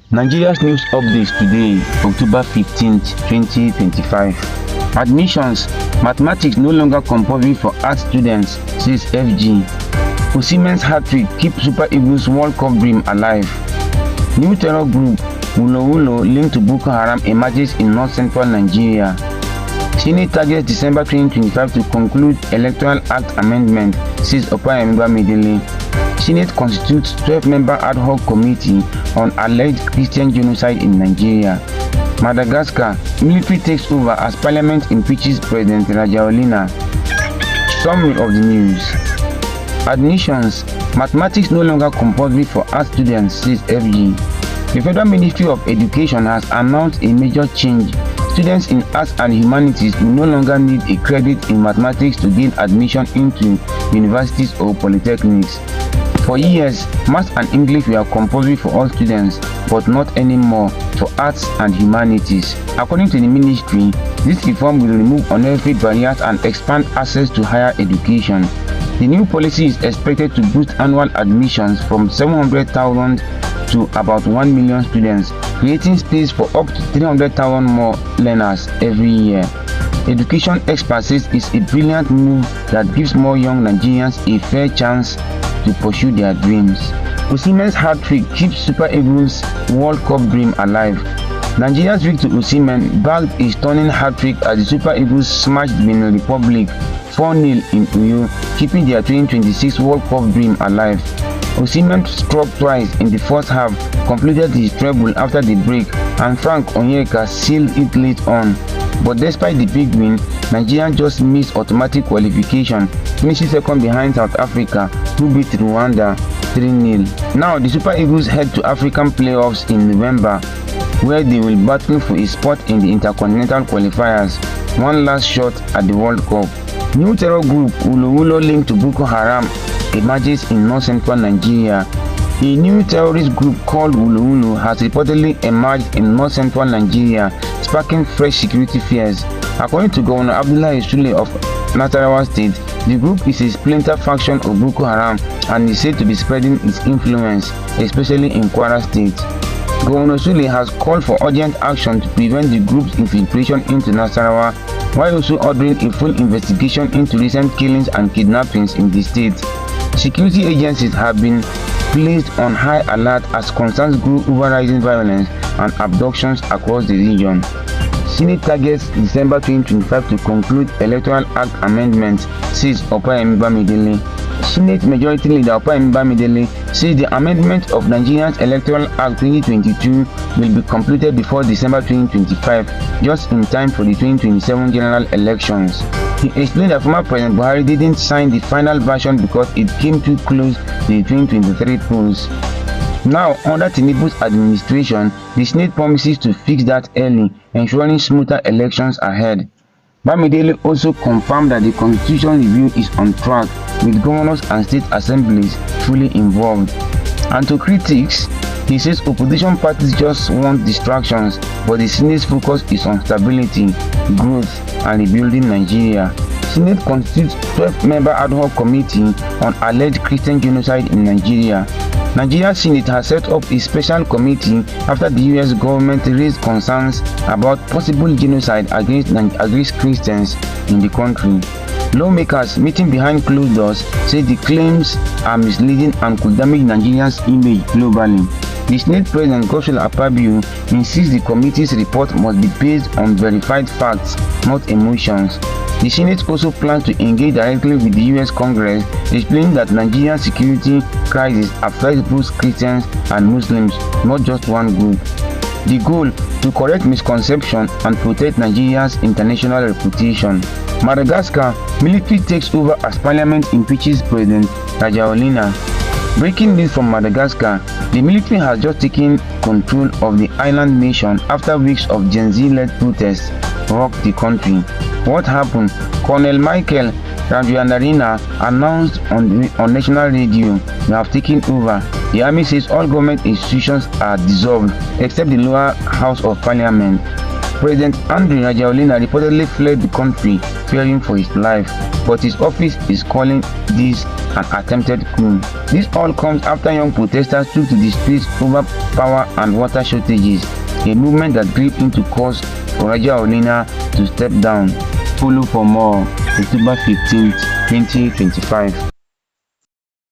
Nigeria's news updates today, October 15th, 2025. Admissions: mathematics no longer compulsory for art students, says FG. Osimhen's hat-trick keeps Super Eagles World Cup dream alive. New terror group Wulowulo linked to Boko Haram emerges in north-central Nigeria. Senate targets December 2025 to conclude Electoral Act amendment, says Opeyemi Bamidele. Senate constitutes 12-member ad hoc committee on alleged Christian genocide in Nigeria. Madagascar, military takes over as parliament impeaches President Rajoelina. Summary of the news. Admissions: mathematics no longer compulsory for art students, says FG. The Federal Ministry of Education has announced a major change. Students in Arts and Humanities will no longer need a credit in mathematics to gain admission into universities or polytechnics. For years, Maths and English were compulsory for all students, but not anymore for Arts and Humanities. According to the ministry, this reform will remove unnecessary barriers and expand access to higher education. The new policy is expected to boost annual admissions from 700,000 to about 1 million students, creating space for up to 300,000 more learners every year. Education experts say it's a brilliant move that gives more young Nigerians a fair chance to pursue their dreams. Osimhen's hat-trick keeps Super Eagles World Cup dream alive. Nigeria's victory Osimhen bagged a stunning hat-trick as the Super Eagles smashed Benin Republic 4-0 in Uyo, keeping their 2026 World Cup dream alive. Osimhen struck twice in the first half, completed his treble after the break, and Frank Onyeka sealed it late on. But despite the big win, Nigeria just missed automatic qualification, finishing second behind South Africa, who beat Rwanda 3-0. Now the Super Eagles head to African playoffs in November, where they will battle for a spot in the Intercontinental qualifiers, one last shot at the World Cup. New terror group Wulowulo linked to Boko Haram emerges in north-central Nigeria. A new terrorist group called Wulowulo has reportedly emerged in north-central Nigeria, sparking fresh security fears. According to Governor Abdullahi Sule of Nasarawa State, the group is a splinter faction of Boko Haram and is said to be spreading its influence, especially in Kwara State. Governor Sule has called for urgent action to prevent the group's infiltration into Nasarawa, while also ordering a full investigation into recent killings and kidnappings in the state. Security agencies have been placed on high alert as concerns grow over rising violence and abductions across the region. Senate targets December 2025 to conclude Electoral Act amendments, says Opeyemi Bamidele. Senate Majority Leader Opeyemi Bamidele says the amendment of Nigeria's Electoral Act 2022 will be completed before December 2025, just in time for the 2027 general elections. He explained that former President Buhari didn't sign the final version because it came too close to the 2023 polls. Now, under Tinubu's administration, the Senate promises to fix that early, ensuring smoother elections ahead. Bamidele also confirmed that the constitution review is on track, with governors and state assemblies fully involved. And to critics, he says opposition parties just want distractions, but the Senate's focus is on stability, growth, and rebuilding Nigeria. Senate constitutes 12-member ad hoc committee on alleged Christian genocide in Nigeria. Nigeria's Senate has set up a special committee after the US government raised concerns about possible genocide against Christians in the country. Lawmakers meeting behind closed doors say the claims are misleading and could damage Nigeria's image globally. The Senate President Godswill Akpabio insists the committee's report must be based on verified facts, not emotions. The Senate also plans to engage directly with the US Congress, explaining that Nigeria's security crisis affects both Christians and Muslims, not just one group. The goal: to correct misconception and protect Nigeria's international reputation. Madagascar, military takes over as parliament impeaches President Rajoelina. Breaking news from Madagascar: the military has just taken control of the island nation after weeks of Gen Z-led protests rocked the country. What happened? Colonel Michael Rajoelina announced on national radio, "We have taken over." The army says all government institutions are dissolved except the lower house of parliament. President Rajoelina reportedly fled the country fearing for his life, but his office is calling this an attempted coup. This all comes after young protesters took to the streets over power and water shortages, a movement that gripped into calls for Rajoelina to step down. Follow for more. October 15, 2025.